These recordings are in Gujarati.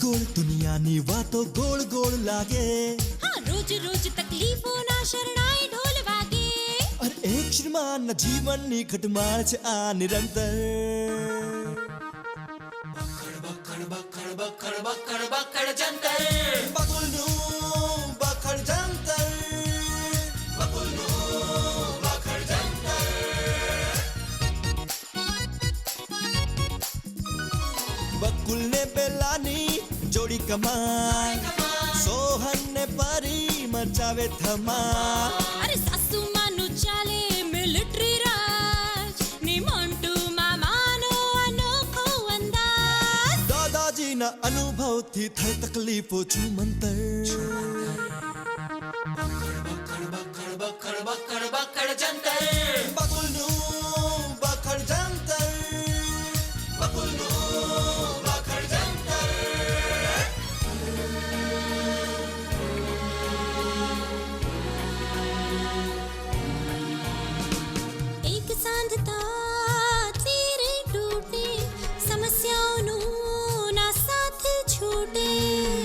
ગોળ દુનિયાની વાતો ગોળ ગોળ લાગે. હા રોજ રોજ તકલીફોના શરણાઈ ઢોલ વાગે. અરે એક શ્રીમાન જીવનની ખટમાળ છે આ નિરંતર. બખડ બખડ બખડ બખડ બખડ જંતર. બકુલનું બખડ જંતર. બકુલનું બખડ જંતર. બકુલને બેલાની જોડી કમાલ. સોહન ને પરી મચાવે ધમાલ. અરે સાસુમાનું ચાલે મિલિટરી રાજ ને મોન્ટુ મામાનો અનોખો અંદાજ. દાદાજીના અનુભવથી થઈ તકલીફો છુમંતર. બખડ બખડ બખડ બખડ બખડ જંતર. બકુલનું બખડ જંતર. બકુલનું બખડ જંતર. એક સાંધતા તેરે ટૂટે સમસ્યાઓનું ના સાથ છૂટે.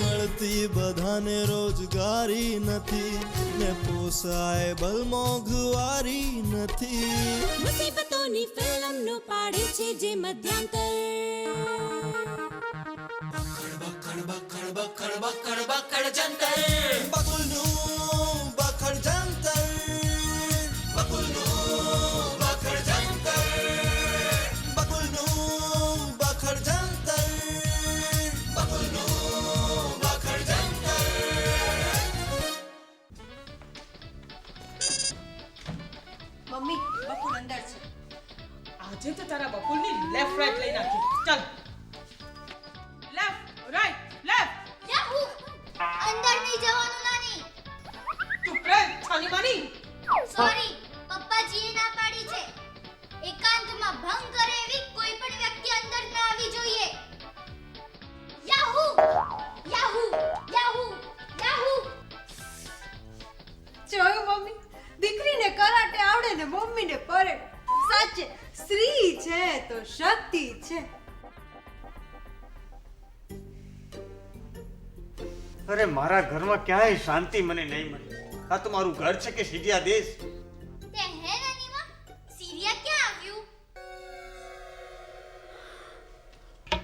મળતી બધાને રોજગારી નથી ને પોસાય બલ મોંઘવારી નથી. મુસીબતોની ફિલ્મનો પાડે છે જે મધ્યાંતર. બખડ બખડ બખડ બખડ બખડ જંતર. બકુલનું બખડ જંતર. બકુલનું બખડ જંતર. બકુલનું બખડ જંતર. બકુલનું બખડ જંતર. મમ્મી બકુલ અંદર છે. આજે તો તારા બકુલની લેફ્ટ રાઈટ લઈ નાખી. ચાલ લેફ્ટ રાઈટ લેફ્ટ. યાહુ અંદર નહીં જવાનું નાની. તું પ્રેમ છાની માની. સોરી પપ્પાજીએ ના પાડી છે. એકાંતમાં ભંગ કરે એવી કોઈ પણ વ્યક્તિ અંદર ના આવી જોઈએ. Yahoo Yahoo Yahoo Yahoo. જોયું મમ્મી, દીકરીને કરાટે આવડે ને મમ્મીને પરેડ. સાચે સ્ત્રી છે તો શક્તિ છે. અરે મારા ઘરમાં ક્યાંય શાંતિ મને નહીં મળી. આ તો મારું ઘર છે કે સિરિયા દેશ? તે હે નાનીમાં સિરિયા ક્યાં આવ્યું?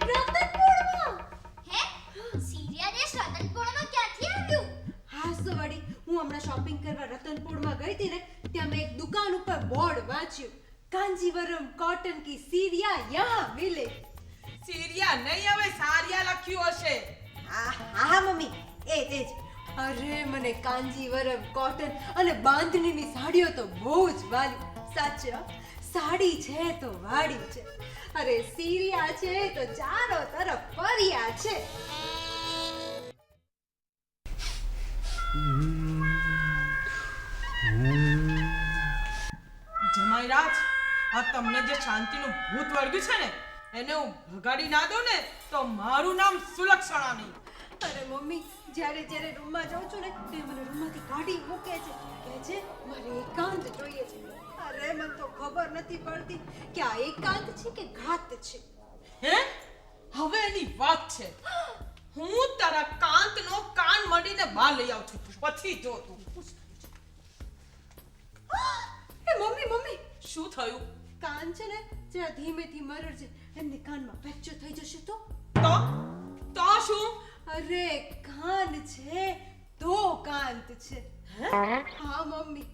રતનપુરમાં. હે સિરિયા દેશ રતનપુરમાં ક્યાંથી આવ્યું? હા સવાડી, હું હમણાં શોપિંગ કરવા રતનપુરમાં ગઈ હતી ને, ત્યાં મેં એક દુકાન ઉપર બોર્ડ વાંચ્યું, કાંજીવરમ કોટન કી સીરિયા યહાં મિલે. સિરિયા નહીં હવે સારિયા લખ્યું હશે. હા મમ્મી, એ જ. અરે મને કાંજીવરમ કોટન અને બાંધણીની સાડીઓ તો બહુ જ વાલી. સાચે હો, સાડી છે તો વાડી છે. અરે સીરિયા છે તો ચારો તરફ ફર્યા છે. જમાઈરાજ, આ તમને જે શાંતિનું ભૂત વળગ્યું છે ને, એને હું ભગાડી ના દઉં ને તો મારું નામ સુલક્ષણા નહીં. અરે મમ્મી, જ્યારે જ્યારે રૂમમાં જાઉં છું ને તે મને રૂમમાંથી કાઢી મૂકે છે. કહે છે મારે એકાંત જોઈએ છે. અરે મને તો ખબર નથી પડતી કે આ એકાંત છે કે ઘાત છે. હે હવે એની વાત છે. હું તારા કાંતનો કાન મડીને બહાર લઈ આવું છું, પછી જો તું. એ મમ્મી, શું થયું? કાન છે ને જરા ધીમેથી મરડજે, એમને કાનમાં ફ્રેક્ચર થઈ જશે તો. તો શું? અરે કાન છે તો કાંત છે. હા મમ્મી,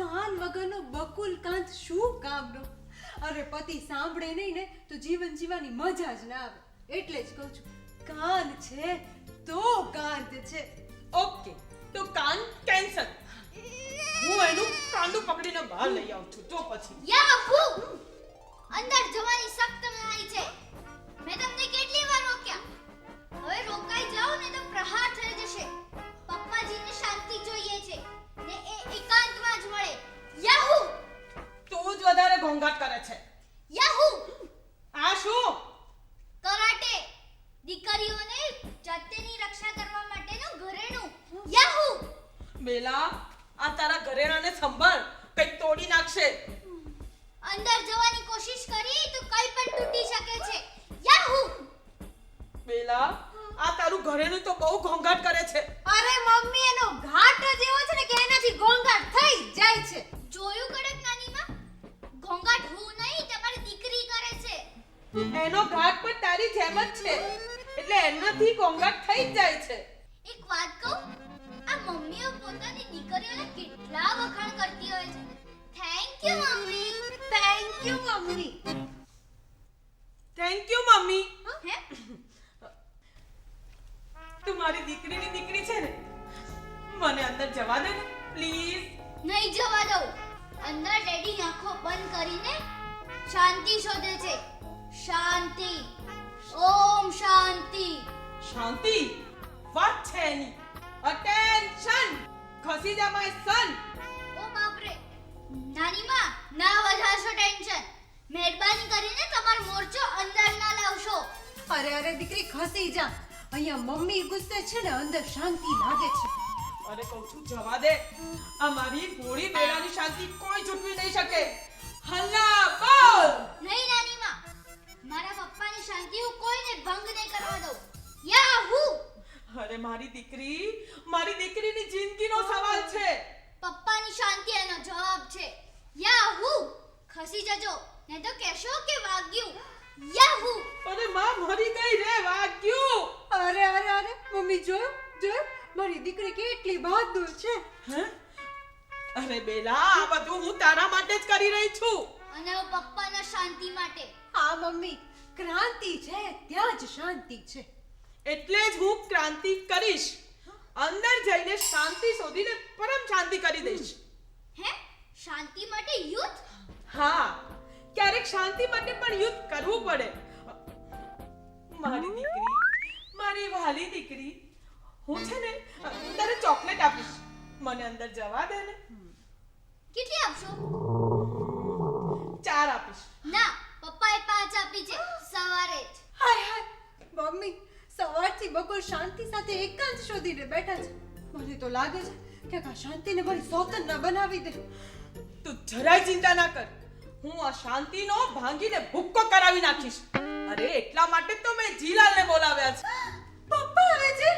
કાન વગરનો બકુલ કાંત શું કામનો? અરે પતિ સાંભળે નહીં ને તો જીવન જીવવાની મજા જ ના આવે. એટલે જ કહું છું, કાન છે તો કાંત છે. ઓકે, તો કાન કેન્સલ. હું એનું કાંડું પકડીને બહાર લઈ આવું છું, તો પછી. યાહુ અંદર જવાની સખ્ત મનાઈ છે. મેં તમને કેટલી વાર રોક્યા. હવે રોકાઈ જાઓ ને તો પ્રહાર થઈ જશે. પપ્પાજીને શાંતિ જોઈએ છે ને એ એકાંતમાં જ મળે. યાહુ તું જ વધારે ઘોંઘાટ કરે છે. યાહુ આ શું? કરાટે દીકરીઓને જાતની રક્ષા કરવા માટેનું ઘરેણું. યાહુ બેલા, આ તારા ઘરેણાને સંભાળ, કંઈક તોડી નાખશે. અંદર જવાની કોશિશ કરી તો કંઈ પણ તૂટી શકે છે. યાહુ બેલા, આ તારું ઘરેનું તો બહુ ઘોંઘાટ કરે છે. અરે મમ્મી એનો ઘાટ જ એવો છે ને કે એનાથી ઘોંઘાટ થઈ જ જાય છે. જોયું કડક નાનીમાં? ઘોંઘાટ હું નહીં તમારી દીકરી કરે છે. એનો ઘાટ પણ તારી જેમ જ છે, એટલે એનાથી ઘોંઘાટ થઈ જ જાય છે. એક વાત કહું, આ મમ્મીઓ પોતાની દીકરીઓના કેટલા વખાણ કરતી હોય છે. Thank you mummy. Thank you mummy. Thank you mummy. હે? તું મારી દીકરીની દીકરી છે ને, મને અંદર જવા દે ને પ્લીઝ. નહીં જવા દઉં. અંદર ડેડી આંખો બંધ કરીને શાંતિ શોધે છે. શાંતિ. ઓમ શાંતિ. શાંતિ વાત છે એની. અટેન્શન. ખસી જા માય સન. ઓ બાપરે. નાનીમાં ના વધારશો ટેન્શન. મહેરબાની કરીને તમારો મોરચો અંદર ના લાવશો. અરે દીકરી ખસી જા. અહીંયા મમ્મી ગુસ્સે છે ને અંદર શાંતિ લાગે છે. અરે કહું છું જવા દે. આ મારી ભોળી બેડાની શાંતિ કોઈ ઝૂટવી નહીં શકે. હલ્લા બોલ. નહીં નાનીમાં. મારા પપ્પાની શાંતિ હું કોઈને ભંગ નહીં કરવા દઉં. યાહૂ. અરે મારી દીકરીની જિંદગીનો સવાલ છે. પપ્પાની શાંતિ એનો જવાબ છે. યાહૂ. ખસી જજો નહીં તો કહેશો કે વાગ્યું. યાહૂ. અરે માં મરી ગઈ રે, વાગ્યું. અરે મમ્મી જોયું મારી દીકરી કેટલી બહાદુર છે. હે? અરે બેલા, આ બધું હું તારા માટે જ કરી રહી છું. અને હું પપ્પાના શાંતિ માટે. હા મમ્મી, ક્રાંતિ છે ત્યાં જ શાંતિ છે. એટલે જ હું ક્રાંતિ કરીશ. અંદર જઈને શાંતિ શોધીને પરમ શાંતિ કરી દઈશ. હે? શાંતિ માટે યુદ્ધ? હા, ક્યારેક શાંતિ માટે પણ યુદ્ધ કરવું પડે. મારી દીકરી, મારી વાલી દીકરી, હું છે ને તને ચોકલેટ આપીશ. મને અંદર જવા દે ને. કેટલી આપશો? 4 આપીશ. ના, પપ્પાએ 5 આપી છે સવારે જ. હાય મમ્મી સવારથી બપોર શાંતિ સાથે એકાંત શોધીને બેઠા છે. મને તો લાગે છે કે આ શાંતિને મારી સોતન ના બનાવી દે. તું જરાય ચિંતા ના કર. હું આ શાંતિનો ભાંગીને ભૂક્કો કરાવી નાખીશ. અરે એટલા માટે તો મેં જીલાલને બોલાવ્યા છે. પપ્પા આવે છે.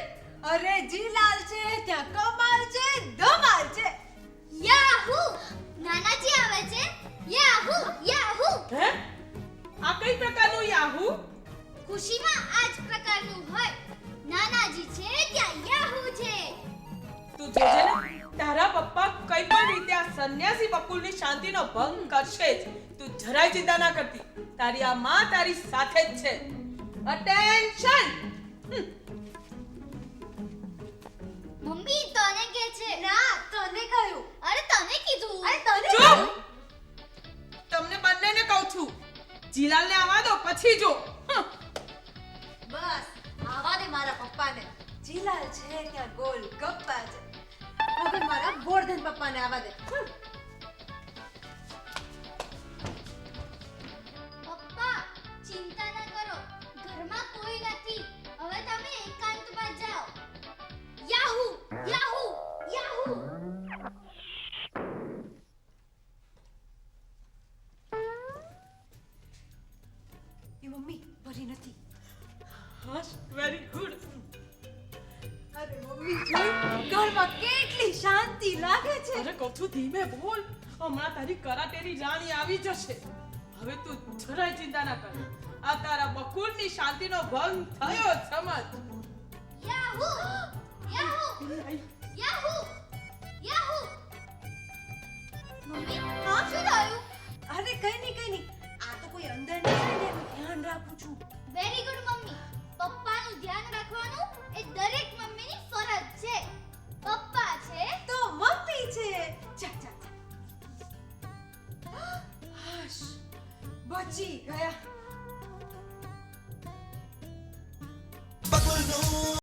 અરે જીલાલ છે ત્યાં કમાલ છે, ધમાલ છે. યાહૂ. નાનાજી આવે છે. Yahoo Yahoo. હે? આ કઈ પ્રકારનું યાહૂ? ખુશીમાં આ જ પ્રકારનું હોય. નાનાજી છે ત્યાં યાહૂ છે. તું જોજે ને, તારા પપ્પા કઈ પણ રીતે આ સંન્યાસી બકુલની શાંતિનો ભંગ કરશે જ. તું જરાય ચિંતા ના કરતી. તારી આ માં તારી સાથે જ છે. અટેન્શન. મમ્મી તને કે છે. ના તને કહ્યું. અરે તને કીધું. અરે તને ચૂપ! કહ્યું. તમને બંનેને કહું છું, જીલાલને આવવા દો પછી જો. બસ આવા દે મારા પપ્પાને. જીલાલ છે ત્યાં ગોલ ગપ્પા છે. હવે મારા ગોરધન પપ્પાને આવવા દે. પપ્પા ચિંતા ના કરો. ઘરમાં કોઈ નથી. હવે તમે એકાંતમાં જાઓ. Yahoo yahoo yahoo. એ મમ્મી ભરી નથી. હાશ, વેરી ગુડ. અરે મમ્મી જોઈ ઘરમાં કેટલી શાંતિ લાગે છે. અરે કહું છું ધીમે બોલ. હમણાં તારી કરાટેની રાણી આવી જશે. હવે તું જરાય ચિંતા ના કર. આ તારા બકુલની શાંતિનો ભંગ થયો જ સમજ. Yahoo yahoo yahoo Yahoo. Mummy શું થયું? અરે કઈ નહીં. આ તો કોઈ અંદર નથી ને એનું ધ્યાન રાખું છું. Very good mummy. પપ્પાનું ધ્યાન રાખવાનું એ દરેક મમ્મીની ફરજ છે. પપ્પા છે તો મમ્મી છે. જા. હાશ બચી ગયા.